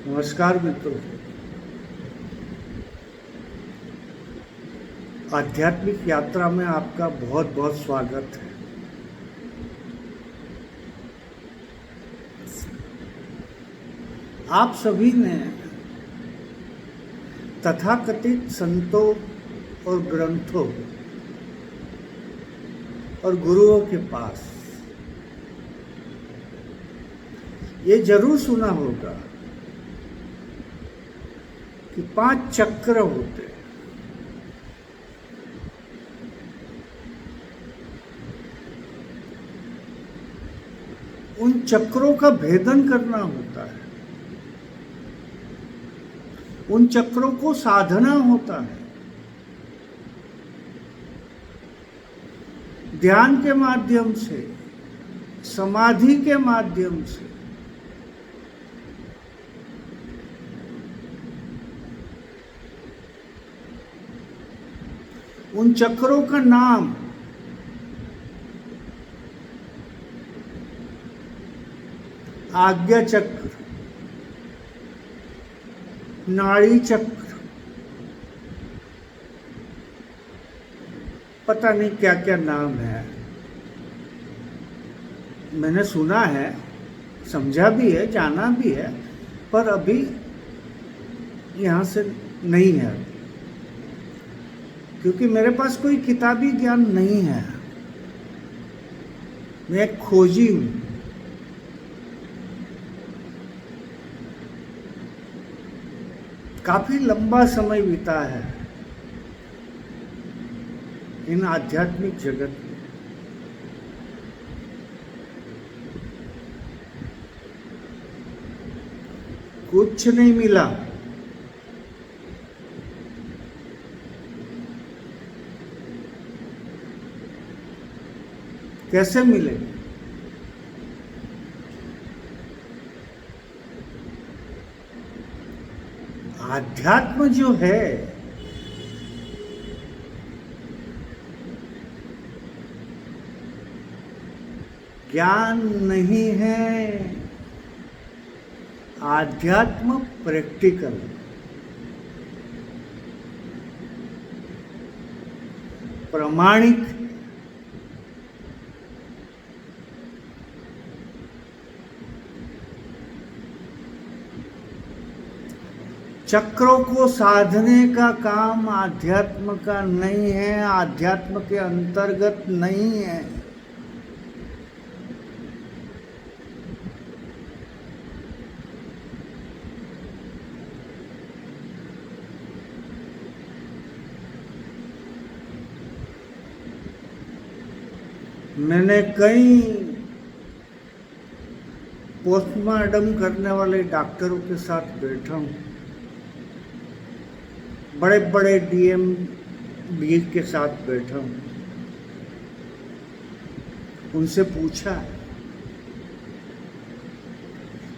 नमस्कार मित्रों, आध्यात्मिक यात्रा में आपका बहुत बहुत स्वागत है। आप सभी ने तथाकथित संतों और ग्रंथों और गुरुओं के पास ये जरूर सुना होगा कि 5 चक्र होते हैं। उन चक्रों का भेदन करना होता है, उन चक्रों को साधना होता है। ध्यान के माध्यम से, समाधि के माध्यम से उन चक्रों का नाम आज्ञा चक्र, नाड़ी चक्र, पता नहीं क्या क्या नाम है। मैंने सुना है, समझा भी है, जाना भी है, पर अभी यहाँ से नहीं है, क्योंकि मेरे पास कोई किताबी ज्ञान नहीं है। मैं एक खोजी हूँ। काफी लंबा समय बीता है इन आध्यात्मिक जगत में। कुछ नहीं मिला। कैसे मिले? आध्यात्म जो है ज्ञान नहीं है, आध्यात्म प्रैक्टिकल, प्रामाणिक। चक्रों को साधने का काम आध्यात्म का नहीं है, आध्यात्म के अंतर्गत नहीं है। मैंने कई पोस्टमार्टम करने वाले डॉक्टरों के साथ बैठा हूँ, बड़े बड़े डीएमडी के साथ बैठा हूँ। उनसे पूछा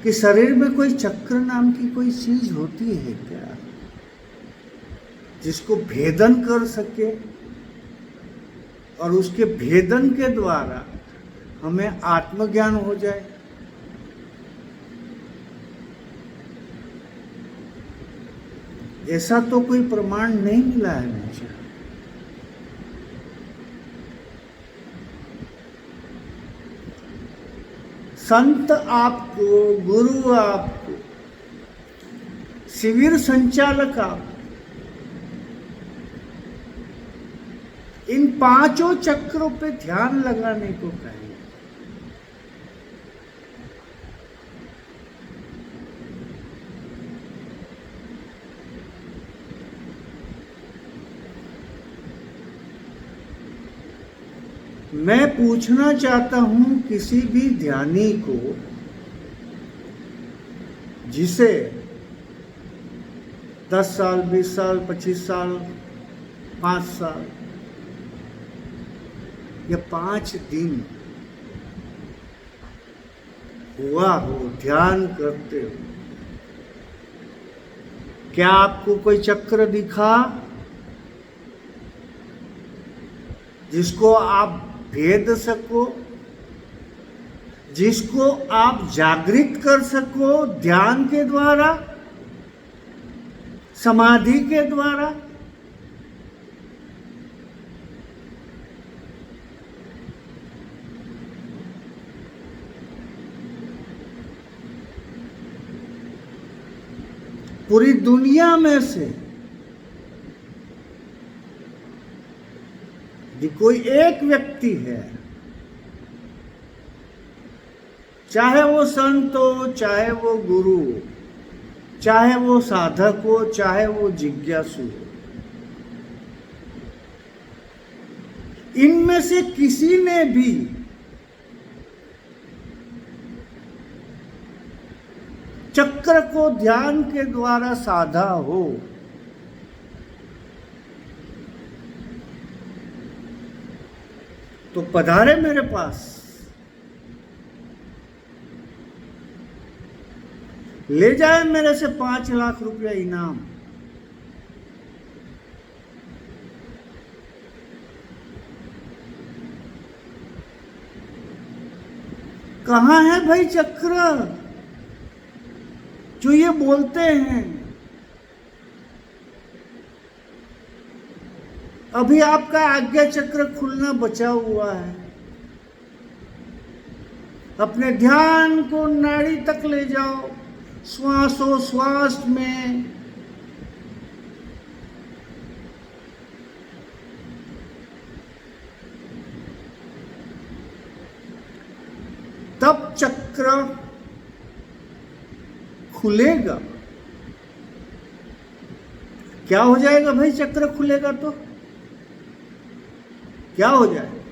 कि शरीर में कोई चक्र नाम की कोई चीज होती है क्या, जिसको भेदन कर सके और उसके भेदन के द्वारा हमें आत्मज्ञान हो जाए। ऐसा तो कोई प्रमाण नहीं मिला है मुझे। संत आपको, गुरु आपको, शिविर संचालक आपको इन 5 चक्रों पे ध्यान लगाने को कहें। मैं पूछना चाहता हूं किसी भी ध्यानी को जिसे 10 साल, 20 साल, 25 साल, 5 साल या 5 दिन हुआ हो ध्यान करते हो, क्या आपको कोई चक्र दिखा जिसको आप भेद सको, जिसको आप जागृत कर सको ध्यान के द्वारा? समाधि के द्वारा, पूरी दुनिया में से यदि कोई एक व्यक्ति है, चाहे वो संत हो, चाहे वो गुरु, चाहे वो साधक हो, चाहे वो जिज्ञासु हो, इनमें से किसी ने भी चक्र को ध्यान के द्वारा साधा हो, तो पधारे मेरे पास, ले जाए मेरे से 5 लाख रुपया इनाम। कहां है भाई चक्र जो ये बोलते हैं? अभी आपका आज्ञा चक्र खुलना बचा हुआ है। अपने ध्यान को नाड़ी तक ले जाओ, श्वासोश्वास में तब चक्र खुलेगा। क्या हो जाएगा भाई चक्र खुलेगा तो? क्या हो जाएगा?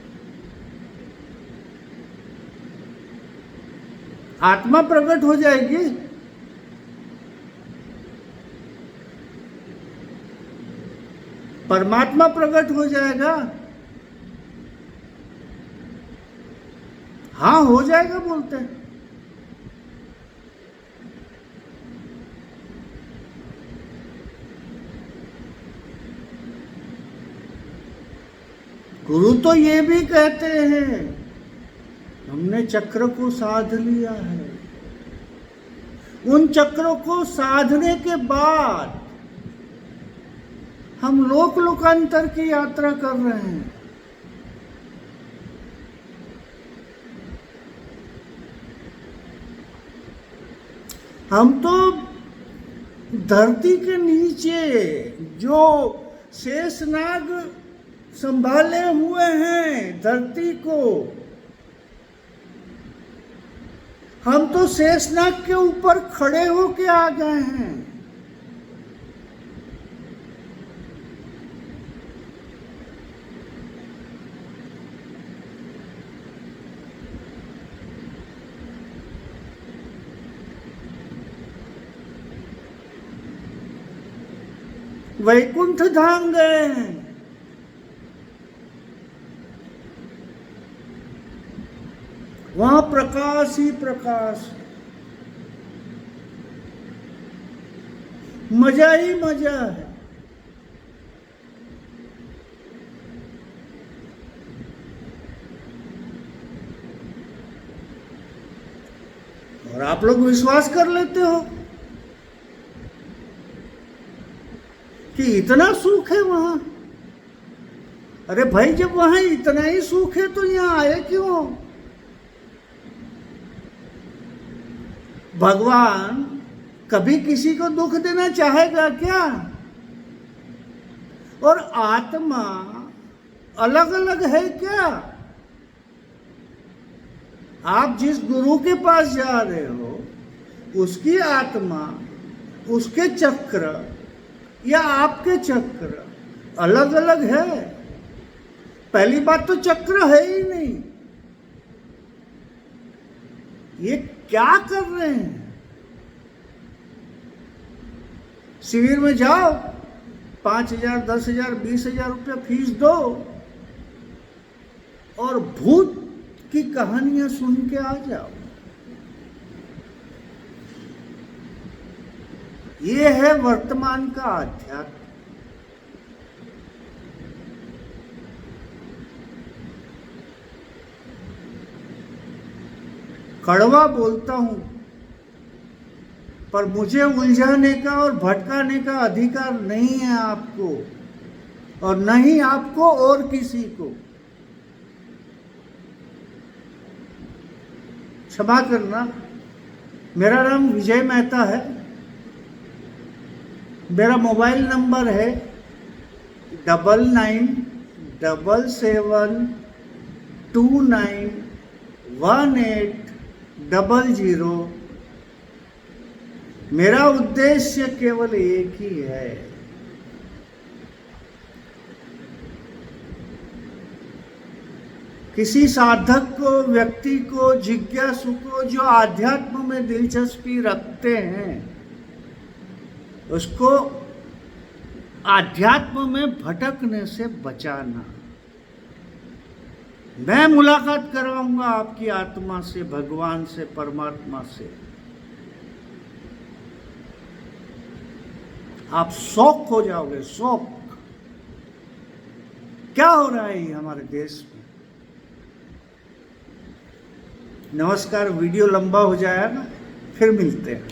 आत्मा प्रकट हो जाएगी। परमात्मा प्रकट हो जाएगा। हाँ हो जाएगा बोलते हैं। गुरु तो ये भी कहते हैं हमने चक्र को साध लिया है। उन चक्रों को साधने के बाद हम लोक लोकांतर की यात्रा कर रहे हैं। हम तो धरती के नीचे जो शेषनाग संभाले हुए हैं धरती को, हम तो शेषनाग के ऊपर खड़े होके आ गए हैं। वैकुंठ धाम गए हैं। वहां प्रकाश ही प्रकाश, मजा ही मजा है। और आप लोग विश्वास कर लेते हो कि इतना सुख है वहां। अरे भाई जब वहां इतना ही सुख है तो यहां आए क्यों? भगवान कभी किसी को दुख देना चाहेगा क्या? और आत्मा अलग अलग है क्या? आप जिस गुरु के पास जा रहे हो उसकी आत्मा, उसके चक्र या आपके चक्र अलग अलग है। पहली बात तो चक्र है ही नहीं। ये क्या कर रहे हैं? शिविर में जाओ, 5,000, 10,000, 20,000 रुपया फीस दो और भूत की कहानियां सुन के आ जाओ। ये है वर्तमान का अध्यात्म। कड़वा बोलता हूं पर मुझे उलझाने का और भटकाने का अधिकार नहीं है आपको, और नहीं आपको और किसी को। क्षमा करना। मेरा नाम विजय मेहता है। मेरा मोबाइल नंबर है 9977291800। मेरा उद्देश्य केवल एक ही है, किसी साधक को, व्यक्ति को, जिज्ञासु को जो आध्यात्म में दिलचस्पी रखते हैं, उसको आध्यात्म में भटकने से बचाना। मैं मुलाकात करवाऊंगा आपकी आत्मा से, भगवान से, परमात्मा से। आप शौक हो जाओगे, शौक। क्या हो रहा है हमारे देश में? नमस्कार। वीडियो लंबा हो जाएगा, फिर मिलते हैं।